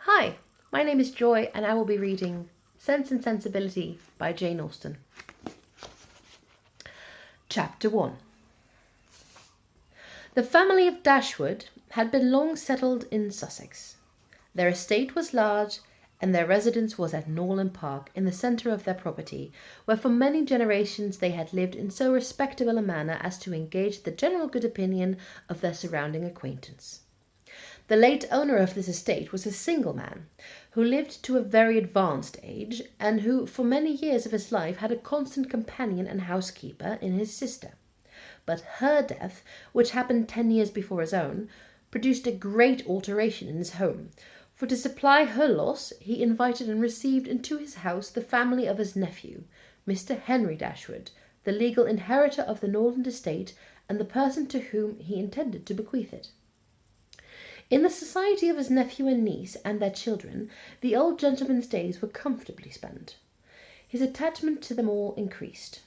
Hi, my name is Joy and I will be reading Sense and Sensibility by Jane Austen. Chapter 1. The family of Dashwood had been long settled in Sussex. Their estate was large and their residence was at Norland Park in the centre of their property, where for many generations they had lived in so respectable a manner as to engage the general good opinion of their surrounding acquaintance. The late owner of this estate was a single man, who lived to a very advanced age, and who for many years of his life had a constant companion and housekeeper in his sister. But her death, which happened 10 years before his own, produced a great alteration in his home, for to supply her loss he invited and received into his house the family of his nephew, Mr. Henry Dashwood, the legal inheritor of the Norland estate and the person to whom he intended to bequeath it. In the society of his nephew and niece and their children, the old gentleman's days were comfortably spent. His attachment to them all increased.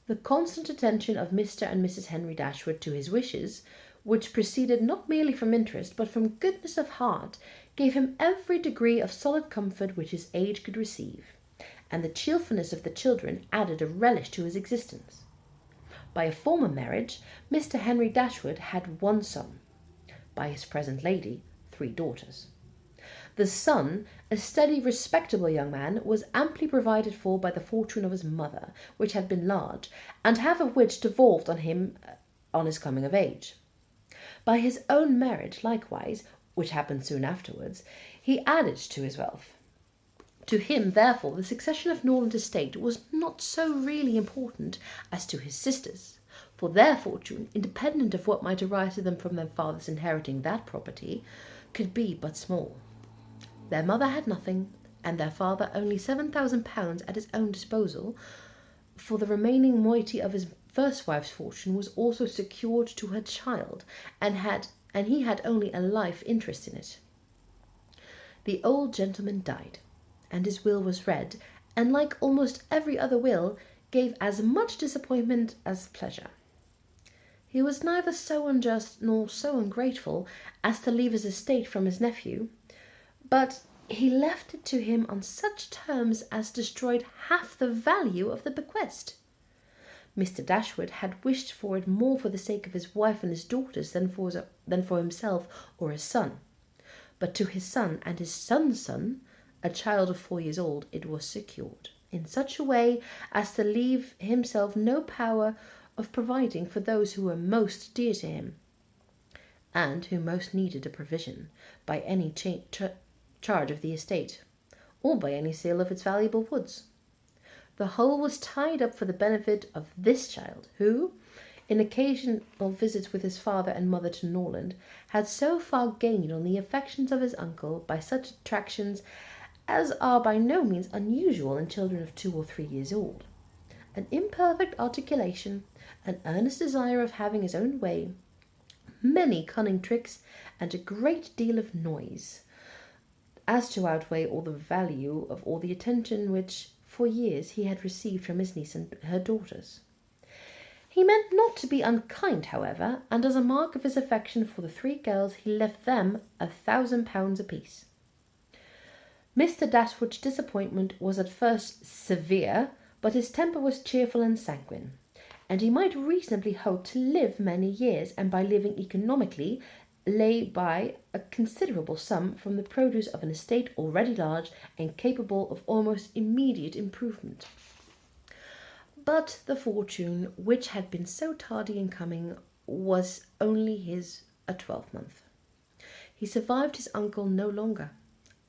The constant attention of Mr. and Mrs. Henry Dashwood to his wishes, which proceeded not merely from interest but from goodness of heart, gave him every degree of solid comfort which his age could receive, and the cheerfulness of the children added a relish to his existence. By a former marriage, Mr. Henry Dashwood had one son. By his present lady, 3 daughters. The son, a steady, respectable young man, was amply provided for by the fortune of his mother, which had been large, and half of which devolved on him on his coming of age. By his own marriage, likewise, which happened soon afterwards, he added to his wealth. To him, therefore, the succession of Norland estate was not so really important as to his sisters, for their fortune, independent of what might arise to them from their fathers inheriting that property, could be but small. Their mother had nothing, and their father only £7,000 at his own disposal, for the remaining moiety of his first wife's fortune was also secured to her child, and he had only a life interest in it. The old gentleman died, and his will was read, and like almost every other will, gave as much disappointment as pleasure. He was neither so unjust nor so ungrateful as to leave his estate from his nephew, but he left it to him on such terms as destroyed half the value of the bequest. Mr. Dashwood had wished for it more for the sake of his wife and his daughters than for himself or his son. But to his son and his son's son, a child of 4 years old, it was secured, in such a way as to leave himself no power of providing for those who were most dear to him, and who most needed a provision, by any charge of the estate, or by any sale of its valuable woods. The whole was tied up for the benefit of this child, who, in occasional visits with his father and mother to Norland, had so far gained on the affections of his uncle by such attractions as are by no means unusual in children of 2 or 3 years old. An imperfect articulation, an earnest desire of having his own way, many cunning tricks, and a great deal of noise, as to outweigh all the value of all the attention which, for years, he had received from his niece and her daughters. He meant not to be unkind, however, and as a mark of his affection for the 3 girls, he left them £1,000 apiece. Mr. Dashwood's disappointment was at first severe, but his temper was cheerful and sanguine, and he might reasonably hope to live many years, and by living economically lay by a considerable sum from the produce of an estate already large and capable of almost immediate improvement. But the fortune, which had been so tardy in coming, was only his a 12-month. He survived his uncle no longer,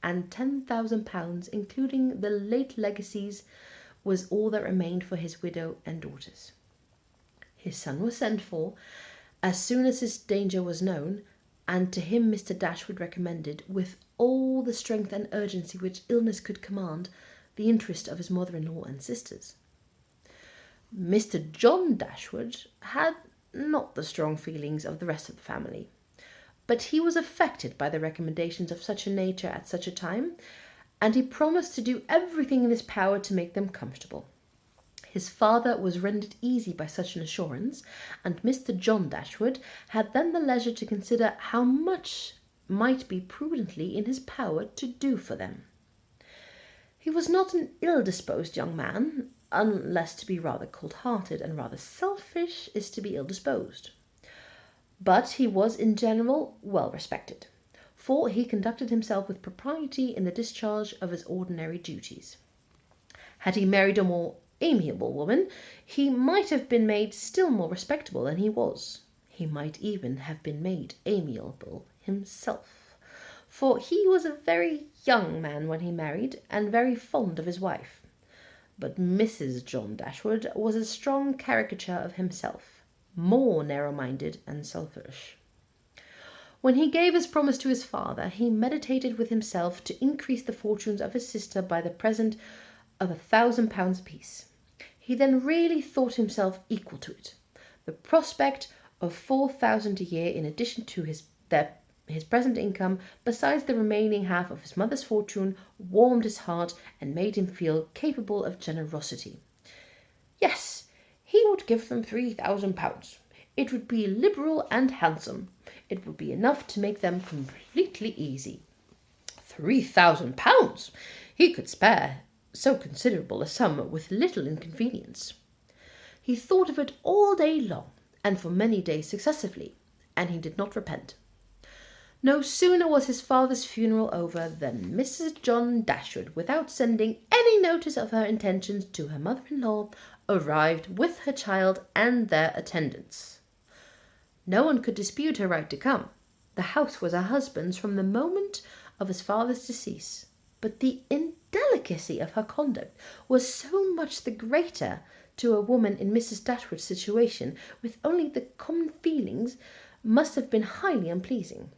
and £10,000, including the late legacies, was all that remained for his widow and daughters. His son was sent for, as soon as his danger was known, and to him Mr. Dashwood recommended, with all the strength and urgency which illness could command, the interest of his mother-in-law and sisters. Mr. John Dashwood had not the strong feelings of the rest of the family, but he was affected by the recommendations of such a nature at such a time, and he promised to do everything in his power to make them comfortable. His father was rendered easy by such an assurance, and Mr. John Dashwood had then the leisure to consider how much might be prudently in his power to do for them. He was not an ill-disposed young man, unless to be rather cold-hearted and rather selfish is to be ill-disposed. But he was in general well respected, for he conducted himself with propriety in the discharge of his ordinary duties. Had he married a more amiable woman, he might have been made still more respectable than he was. He might even have been made amiable himself, for he was a very young man when he married, and very fond of his wife. But Mrs. John Dashwood was a strong caricature of himself, more narrow-minded and selfish. When he gave his promise to his father, he meditated with himself to increase the fortunes of his sister by the present of £1,000 apiece. He then really thought himself equal to it. The prospect of 4,000 a year in addition to his present income, besides the remaining half of his mother's fortune, warmed his heart and made him feel capable of generosity. Yes, he would give them £3,000. It would be liberal and handsome. It would be enough to make them completely easy. £3,000! He could spare so considerable a sum with little inconvenience. He thought of it all day long, and for many days successively, and he did not repent. No sooner was his father's funeral over than Mrs. John Dashwood, without sending any notice of her intentions to her mother-in-law, arrived with her child and their attendants. No one could dispute her right to come. The house was her husband's from the moment of his father's decease, but the indelicacy of her conduct was so much the greater to a woman in Mrs. Dashwood's situation, with only the common feelings, must have been highly unpleasing.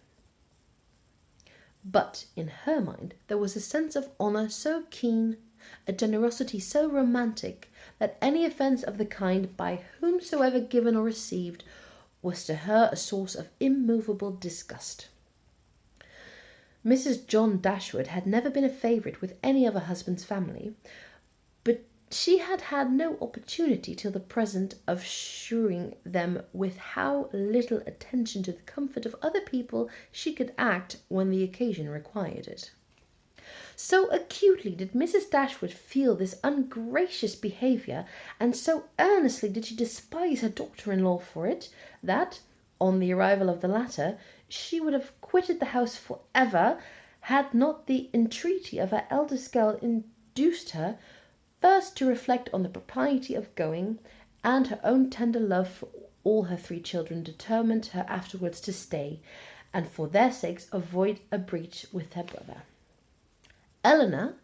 But in her mind there was a sense of honour so keen, a generosity so romantic, that any offence of the kind, by whomsoever given or received, was to her a source of immovable disgust. Mrs. John Dashwood had never been a favourite with any of her husband's family, but she had had no opportunity till the present of shewing them with how little attention to the comfort of other people she could act when the occasion required it. So acutely did Mrs. Dashwood feel this ungracious behaviour, and so earnestly did she despise her daughter-in-law for it, that, on the arrival of the latter, she would have quitted the house for ever, had not the entreaty of her eldest girl induced her first to reflect on the propriety of going, and her own tender love for all her 3 children determined her afterwards to stay, and for their sakes avoid a breach with her brother. Eleanor,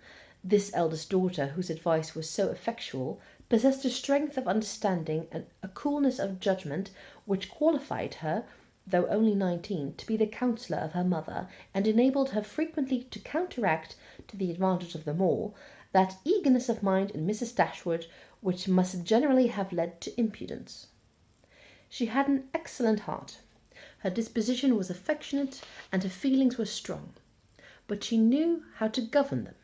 this eldest daughter, whose advice was so effectual, possessed a strength of understanding and a coolness of judgment which qualified her, though only 19, to be the counsellor of her mother, and enabled her frequently to counteract, to the advantage of them all, that eagerness of mind in Mrs. Dashwood which must generally have led to impudence. She had an excellent heart. Her disposition was affectionate, and her feelings were strong, but she knew how to govern them.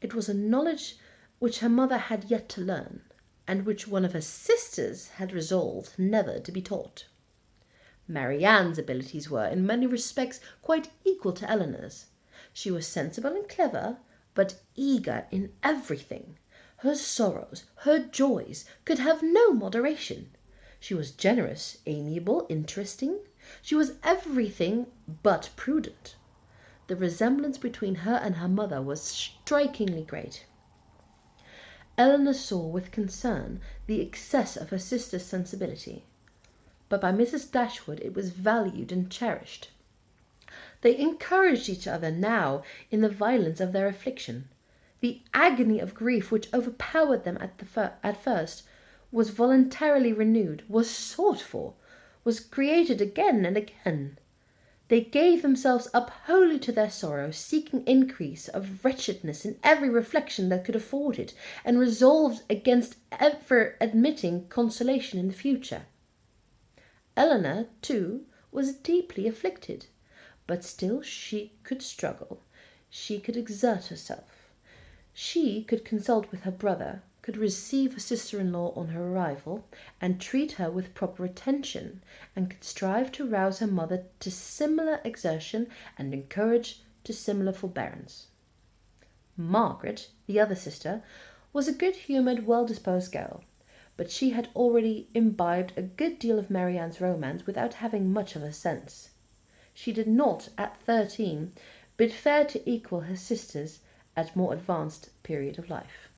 It was a knowledge which her mother had yet to learn, and which one of her sisters had resolved never to be taught. Marianne's abilities were, in many respects, quite equal to Eleanor's. She was sensible and clever, but eager in everything. Her sorrows, her joys, could have no moderation. She was generous, amiable, interesting. She was everything but prudent. The resemblance between her and her mother was strikingly great. Eleanor saw with concern the excess of her sister's sensibility, but by Mrs. Dashwood it was valued and cherished. They encouraged each other now in the violence of their affliction. The agony of grief which overpowered them at first was voluntarily renewed, was sought for, was created again and again. They gave themselves up wholly to their sorrow, seeking increase of wretchedness in every reflection that could afford it, and resolved against ever admitting consolation in the future. Eleanor, too, was deeply afflicted, but still she could struggle, she could exert herself. She could consult with her brother, could receive her sister-in-law on her arrival and treat her with proper attention, and could strive to rouse her mother to similar exertion and encourage to similar forbearance. Margaret, the other sister, was a good-humoured, well-disposed girl, but she had already imbibed a good deal of Marianne's romance without having much of her sense. She did not, at 13, bid fair to equal her sisters at more advanced period of life.